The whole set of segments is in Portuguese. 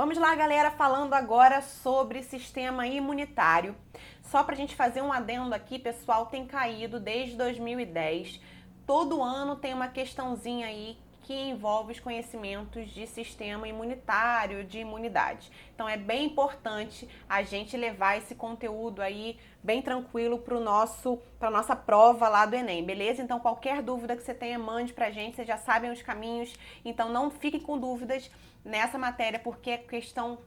Vamos lá, galera, falando agora sobre sistema imunitário. Só para a gente fazer um adendo aqui, pessoal, tem caído desde 2010. Todo ano tem uma questãozinha aí que envolve os conhecimentos de sistema imunitário, de imunidade. Então é bem importante a gente levar esse conteúdo aí bem tranquilo para nossa prova lá do Enem, beleza? Então qualquer dúvida que você tenha, mande pra gente, vocês já sabem os caminhos, então não fiquem com dúvidas nessa matéria, porque é questão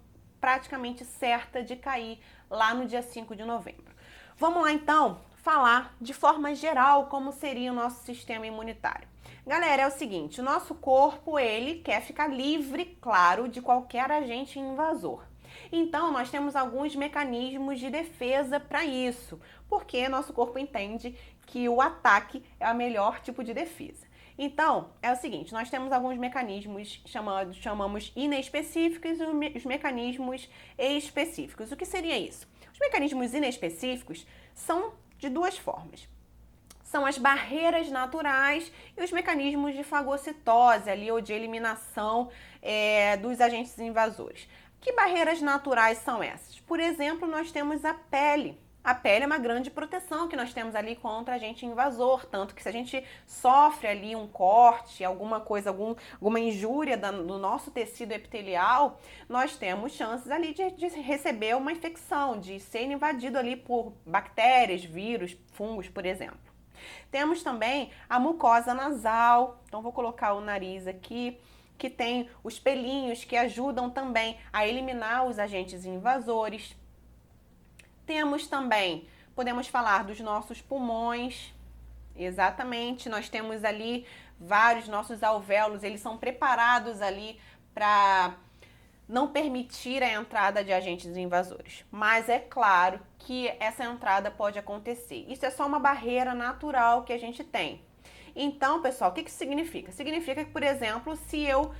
praticamente certa de cair lá no dia 5 de novembro. Vamos lá então falar de forma geral como seria o nosso sistema imunitário. Galera, é o seguinte, o nosso corpo, ele quer ficar livre, claro, de qualquer agente invasor. Então, nós temos alguns mecanismos de defesa para isso, porque nosso corpo entende que o ataque é o melhor tipo de defesa. Então, é o seguinte, nós temos alguns mecanismos chamamos inespecíficos e os mecanismos específicos. O que seria isso? Os mecanismos inespecíficos são de duas formas. São as barreiras naturais e os mecanismos de fagocitose ali, ou de eliminação dos agentes invasores. Que barreiras naturais são essas? Por exemplo, nós temos a pele. A pele é uma grande proteção que nós temos ali contra agente invasor, tanto que se a gente sofre ali um corte, alguma coisa, alguma injúria do nosso tecido epitelial, nós temos chances ali de receber uma infecção, de ser invadido ali por bactérias, vírus, fungos, por exemplo. Temos também a mucosa nasal, então vou colocar o nariz aqui, que tem os pelinhos que ajudam também a eliminar os agentes invasores. Temos também, podemos falar dos nossos pulmões, exatamente, nós temos ali vários nossos alvéolos, eles são preparados ali para não permitir a entrada de agentes invasores. Mas é claro que essa entrada pode acontecer. Isso é só uma barreira natural que a gente tem. Então, pessoal, o que isso significa? Significa que, por exemplo, se eu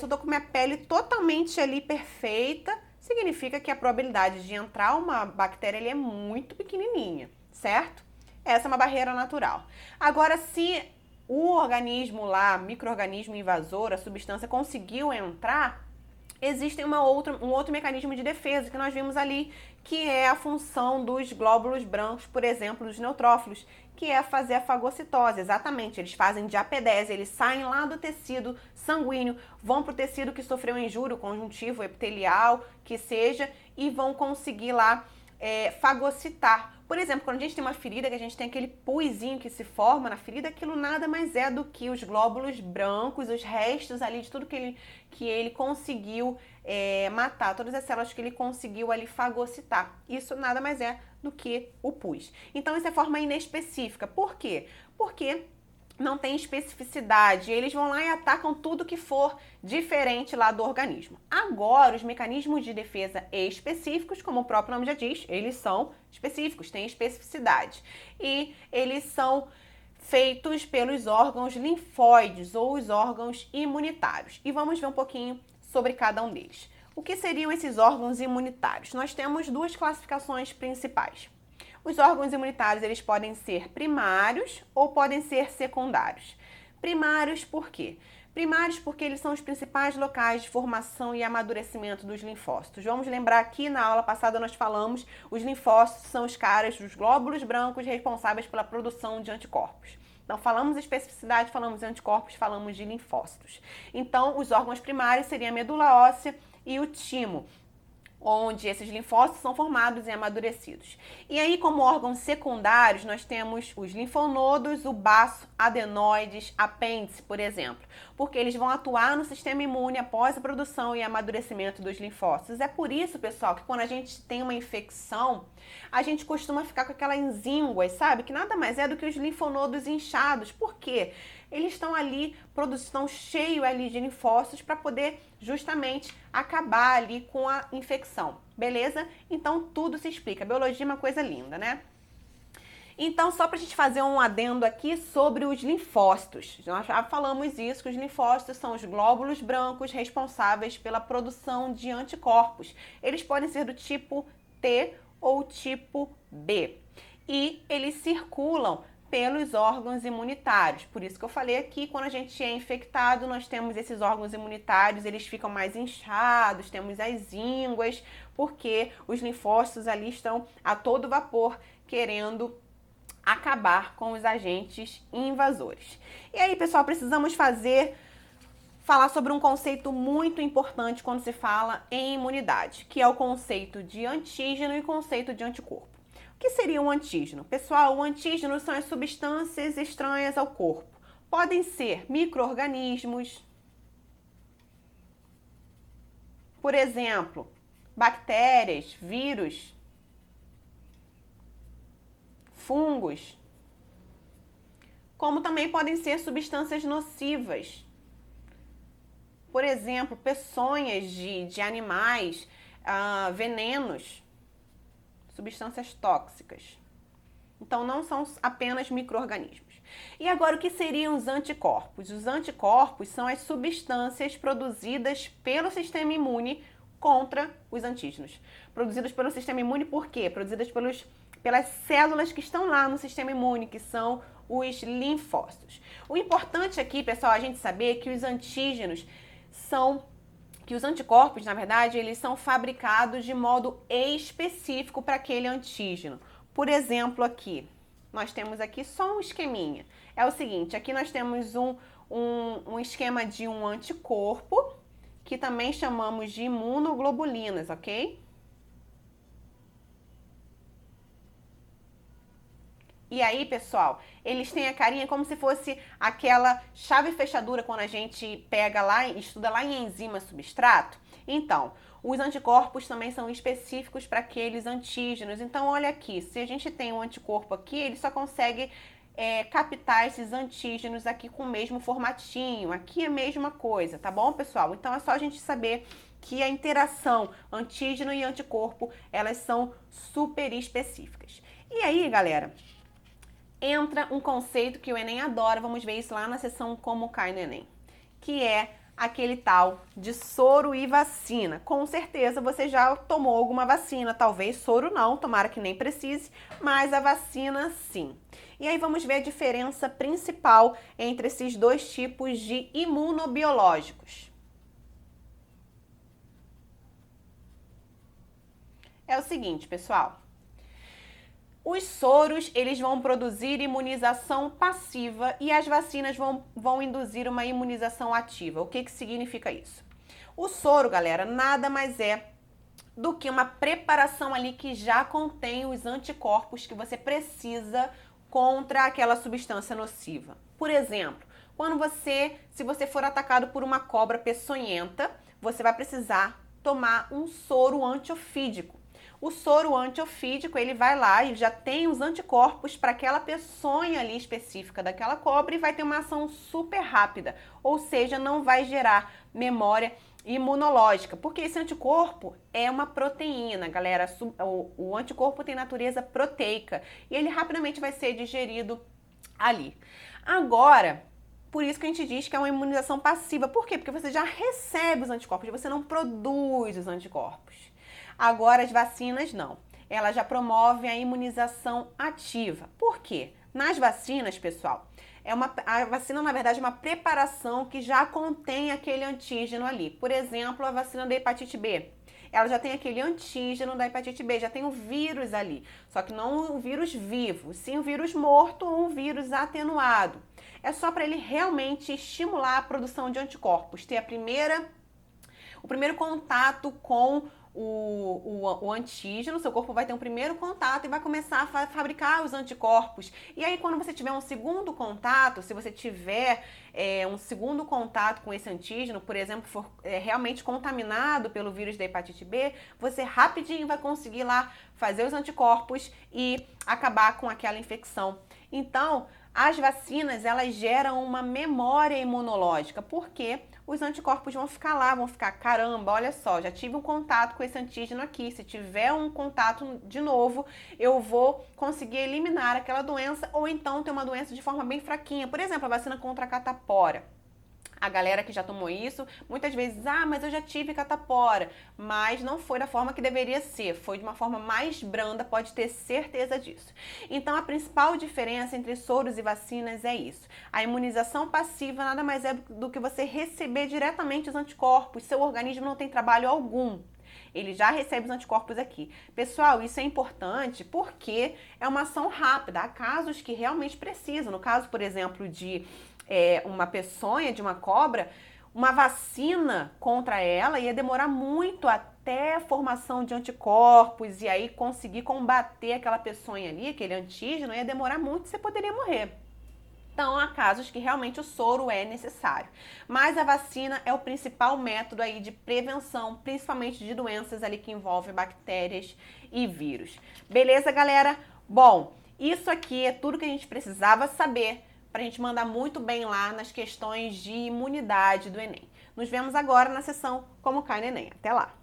tô com minha pele totalmente ali perfeita, significa que a probabilidade de entrar uma bactéria ali é muito pequenininha, certo? Essa é uma barreira natural. Agora, se o organismo lá, micro-organismo invasor, a substância conseguiu entrar, existe um outro mecanismo de defesa que nós vimos ali, que é a função dos glóbulos brancos, por exemplo, dos neutrófilos, que é fazer a fagocitose. Exatamente, eles fazem diapedese, eles saem lá do tecido sanguíneo, vão para o tecido que sofreu injúria, conjuntivo, epitelial, que seja, e vão conseguir lá fagocitar. Por exemplo, quando a gente tem uma ferida, que a gente tem aquele puizinho que se forma na ferida, aquilo nada mais é do que os glóbulos brancos, os restos ali de tudo que ele conseguiu matar, todas as células que ele conseguiu ali fagocitar. Isso nada mais é do que o pus. Então, isso é forma inespecífica. Por quê? Porque não tem especificidade, eles vão lá e atacam tudo que for diferente lá do organismo. Agora, os mecanismos de defesa específicos, como o próprio nome já diz, eles são específicos, têm especificidade. E eles são feitos pelos órgãos linfóides ou os órgãos imunitários. E vamos ver um pouquinho sobre cada um deles. O que seriam esses órgãos imunitários? Nós temos duas classificações principais. Os órgãos imunitários, eles podem ser primários ou podem ser secundários. Primários por quê? Primários porque eles são os principais locais de formação e amadurecimento dos linfócitos. Vamos lembrar que na aula passada nós falamos, os linfócitos são os caras dos glóbulos brancos responsáveis pela produção de anticorpos. Então, falamos de especificidade, falamos de anticorpos, falamos de linfócitos. Então, os órgãos primários seriam a medula óssea e o timo, onde esses linfócitos são formados e amadurecidos. E aí, como órgãos secundários, nós temos os linfonodos, o baço, adenoides, apêndice, por exemplo, porque eles vão atuar no sistema imune após a produção e amadurecimento dos linfócitos. É por isso, pessoal, que quando a gente tem uma infecção, a gente costuma ficar com aquelas ínguas, sabe? Que nada mais é do que os linfonodos inchados. Por quê? Eles estão ali, estão cheios ali de linfócitos para poder justamente acabar ali com a infecção, beleza? Então tudo se explica. Biologia é uma coisa linda, né? Então, só para a gente fazer um adendo aqui sobre os linfócitos. Nós já falamos isso, que os linfócitos são os glóbulos brancos responsáveis pela produção de anticorpos. Eles podem ser do tipo T ou tipo B. E eles circulam pelos órgãos imunitários. Por isso que eu falei aqui, quando a gente é infectado, nós temos esses órgãos imunitários, eles ficam mais inchados, temos as ínguas, porque os linfócitos ali estão a todo vapor querendo acabar com os agentes invasores. E aí, pessoal, precisamos falar sobre um conceito muito importante quando se fala em imunidade, que é o conceito de antígeno e conceito de anticorpo. O que seria um antígeno? Pessoal, o antígeno são as substâncias estranhas ao corpo. Podem ser micro-organismos, por exemplo, bactérias, vírus, fungos, como também podem ser substâncias nocivas. Por exemplo, peçonhas de animais, venenos, substâncias tóxicas. Então, não são apenas micro-organismos. E agora, o que seriam os anticorpos? Os anticorpos são as substâncias produzidas pelo sistema imune contra os antígenos. Produzidas pelo sistema imune por quê? Produzidas pelas células que estão lá no sistema imune, que são os linfócitos. O importante aqui, pessoal, a gente saber que os anticorpos, na verdade, eles são fabricados de modo específico para aquele antígeno. Por exemplo, aqui, nós temos aqui só um esqueminha. É o seguinte, aqui nós temos um esquema de um anticorpo, que também chamamos de imunoglobulinas, ok? E aí, pessoal, eles têm a carinha como se fosse aquela chave fechadura quando a gente pega lá e estuda lá em enzima substrato. Então, os anticorpos também são específicos para aqueles antígenos. Então, olha aqui, se a gente tem um anticorpo aqui, ele só consegue captar esses antígenos aqui com o mesmo formatinho. Aqui é a mesma coisa, tá bom, pessoal? Então, é só a gente saber que a interação antígeno e anticorpo, elas são super específicas. E aí, galera, entra um conceito que o Enem adora, vamos ver isso lá na seção Como Cai no Enem, que é aquele tal de soro e vacina. Com certeza você já tomou alguma vacina, talvez soro não, tomara que nem precise, mas a vacina sim. E aí vamos ver a diferença principal entre esses dois tipos de imunobiológicos. É o seguinte, pessoal. Os soros, eles vão produzir imunização passiva e as vacinas vão induzir uma imunização ativa. O que significa isso? O soro, galera, nada mais é do que uma preparação ali que já contém os anticorpos que você precisa contra aquela substância nociva. Por exemplo, se você for atacado por uma cobra peçonhenta, você vai precisar tomar um soro antiofídico. O soro antiofídico, ele vai lá e já tem os anticorpos para aquela peçonha ali específica daquela cobra e vai ter uma ação super rápida, ou seja, não vai gerar memória imunológica, porque esse anticorpo é uma proteína, galera. O anticorpo tem natureza proteica e ele rapidamente vai ser digerido ali. Agora, por isso que a gente diz que é uma imunização passiva. Por quê? Porque você já recebe os anticorpos, você não produz os anticorpos. Agora, as vacinas não. Elas já promovem a imunização ativa. Por quê? Nas vacinas, pessoal, a vacina, na verdade, é uma preparação que já contém aquele antígeno ali. Por exemplo, a vacina da hepatite B. Ela já tem aquele antígeno da hepatite B, já tem o vírus ali. Só que não o vírus vivo, sim o vírus morto ou um vírus atenuado. É só para ele realmente estimular a produção de anticorpos, ter o primeiro contato com o antígeno, seu corpo vai ter um primeiro contato e vai começar a fabricar os anticorpos. E aí, quando você tiver um segundo contato, se você tiver um segundo contato com esse antígeno, por exemplo, for realmente contaminado pelo vírus da hepatite B, você rapidinho vai conseguir lá fazer os anticorpos e acabar com aquela infecção. Então, as vacinas, elas geram uma memória imunológica, porque os anticorpos vão ficar lá, vão ficar, caramba, olha só, já tive um contato com esse antígeno aqui, se tiver um contato de novo, eu vou conseguir eliminar aquela doença, ou então ter uma doença de forma bem fraquinha. Por exemplo, a vacina contra a catapora. A galera que já tomou isso, muitas vezes, mas eu já tive catapora, mas não foi da forma que deveria ser, foi de uma forma mais branda, pode ter certeza disso. Então, a principal diferença entre soros e vacinas é isso. A imunização passiva nada mais é do que você receber diretamente os anticorpos, seu organismo não tem trabalho algum. Ele já recebe os anticorpos aqui. Pessoal, isso é importante porque é uma ação rápida. Há casos que realmente precisam. No caso, por exemplo, de uma peçonha, de uma cobra, uma vacina contra ela ia demorar muito até a formação de anticorpos e aí conseguir combater aquela peçonha ali, aquele antígeno, ia demorar muito e você poderia morrer. Então, há casos que realmente o soro é necessário. Mas a vacina é o principal método aí de prevenção, principalmente de doenças ali que envolvem bactérias e vírus. Beleza, galera? Bom, isso aqui é tudo que a gente precisava saber para a gente mandar muito bem lá nas questões de imunidade do Enem. Nos vemos agora na sessão Como Cai no Enem. Até lá!